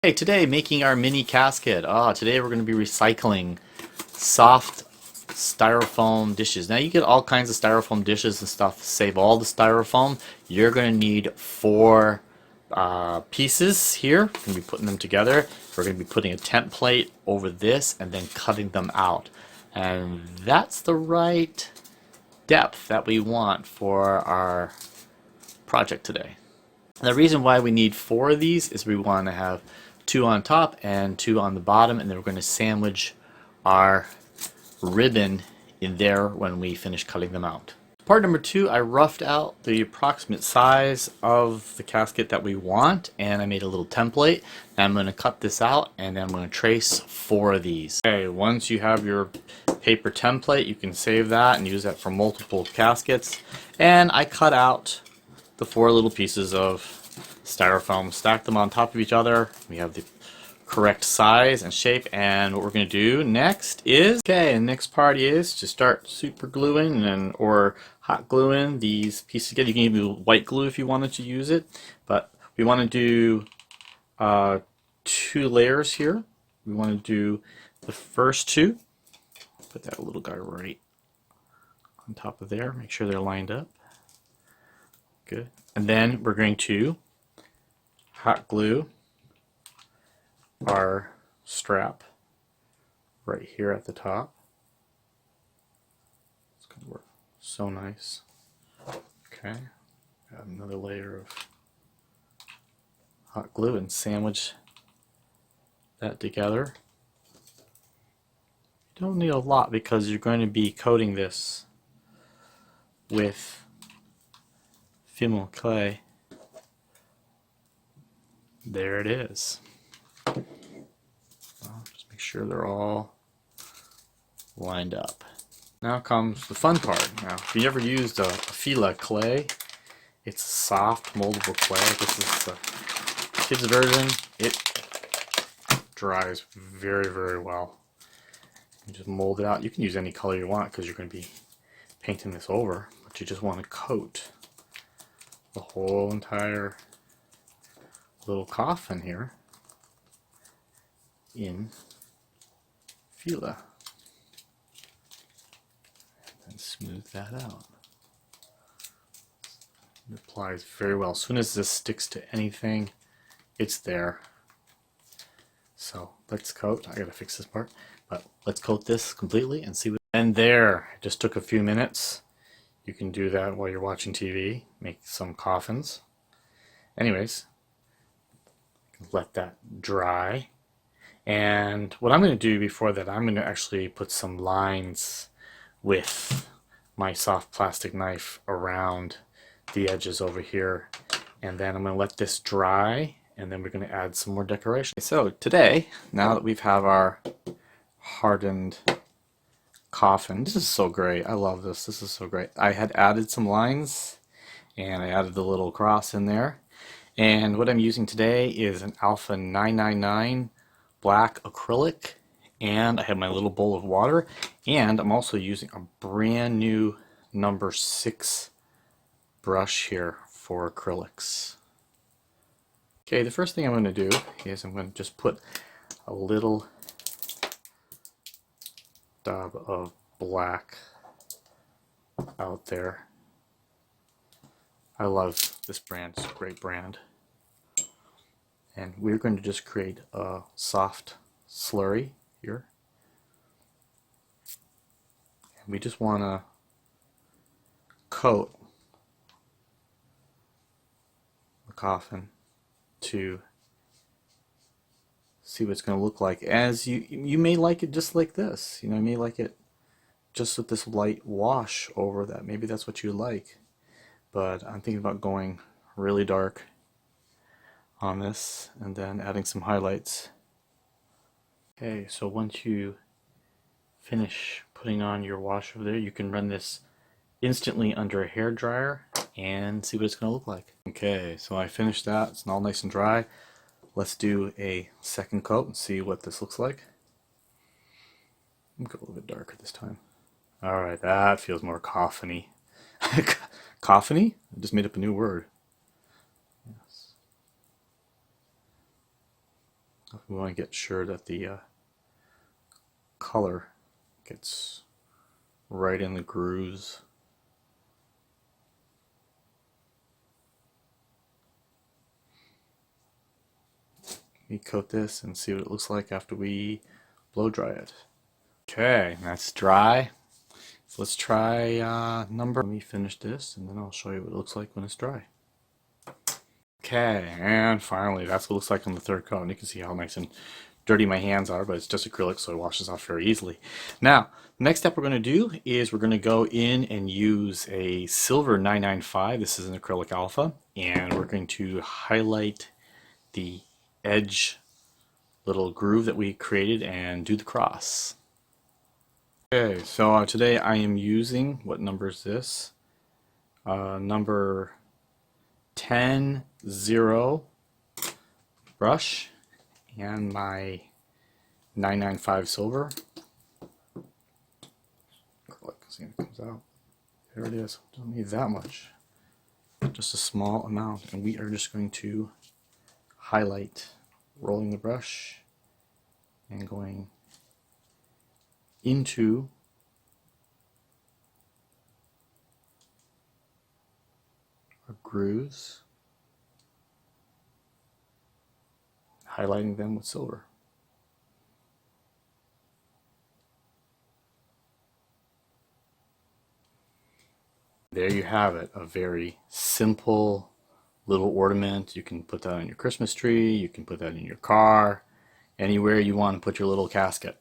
Hey, today making our mini casket. Today we're going to be recycling soft styrofoam dishes. Now you get all kinds of styrofoam dishes and stuff. Save all the styrofoam. You're going to need four pieces here. We're going to be putting them together. We're going to be putting a template over this and then cutting them out. And that's the right depth that we want for our project today. The reason why we need four of these is we want to have two on top and two on the bottom, and then we're going to sandwich our ribbon in there when we finish cutting them out. Part number two, I roughed out the approximate size of the casket that we want, and I made a little template. And I'm going to cut this out, and then I'm going to trace four of these. Okay, once you have your paper template, you can save that and use that for multiple caskets. And I cut out the four little pieces of styrofoam, stack them on top of each other. We have the correct size and shape, and what we're going to do next is, the next part is to start super gluing or hot gluing these pieces together. You can even use white glue if you wanted to use it, but we want to do two layers here. We want to do the first two. Put that little guy right on top of there. Make sure they're lined up. Good. And then we're going to hot glue our strap right here at the top. It's going to work so nice. Okay. Add another layer of hot glue and sandwich that together. You don't need a lot because you're going to be coating this with fumé clay. There it is. Well, just make sure they're all lined up. Now comes the fun part. Now, if you ever used a fumé clay, it's soft, moldable clay. This is the kids' version. It dries very, very well. You just mold it out. You can use any color you want because you're going to be painting this over, but you just want to coat the whole entire little coffin here in fumé and smooth that out. It applies very well. As soon as this sticks to anything, it's there. So let's coat. I gotta fix this part, but let's coat this completely and see what. And there, it just took a few minutes. You can do that while you're watching TV. Make some coffins. Anyways, let that dry. And what I'm going to do before that, I'm going to actually put some lines with my soft plastic knife around the edges over here. And then I'm going to let this dry, and then we're going to add some more decoration. So today, now that we've have our hardened coffin, this is so great. I love this. This is so great. I had added some lines, and I added the little cross in there. And what I'm using today is an Alpha 999 black acrylic, and I have my little bowl of water, and I'm also using a brand new number 6 brush here for acrylics. Okay, the first thing I'm going to do is I'm going to just put a little dab of black out there. I love this brand, it's a great brand. And we're going to just create a soft slurry here. And we just want to coat the coffin to see what it's going to look like. As you may like it just like this. You know, you may like it just with this light wash over that. Maybe that's what you like. But I'm thinking about going really dark on this and then adding some highlights. Okay, so once you finish putting on your wash over there, you can run this instantly under a hair dryer and see what it's going to look like. Okay, so I finished that. It's all nice and dry. Let's do a second coat and see what this looks like. I'm going to go a little bit darker this time. Alright, that feels more coffin-y. Coffin-y? I just made up a new word. Yes. We want to get sure that the color gets right in the grooves. We coat this and see what it looks like after we blow dry it. Okay, that's dry. So let's try number. Let me finish this and then I'll show you what it looks like when it's dry. Okay, and finally that's what it looks like on the third coat. And you can see how nice and dirty my hands are, but it's just acrylic, so it washes off very easily. Now, the next step we're going to do is we're going to go in and use a silver 995. This is an acrylic alpha, and we're going to highlight the edge little groove that we created and do the cross. Okay, so today I am using, what number is this? Number 10-0 brush and my 995 silver. See if it comes out. There it is. Don't need that much. Just a small amount, and we are just going to highlight, rolling the brush and going into our grooves, highlighting them with silver. There you have it, a very simple little ornament. You can put that on your Christmas tree, you can put that in your car, anywhere you want to put your little casket.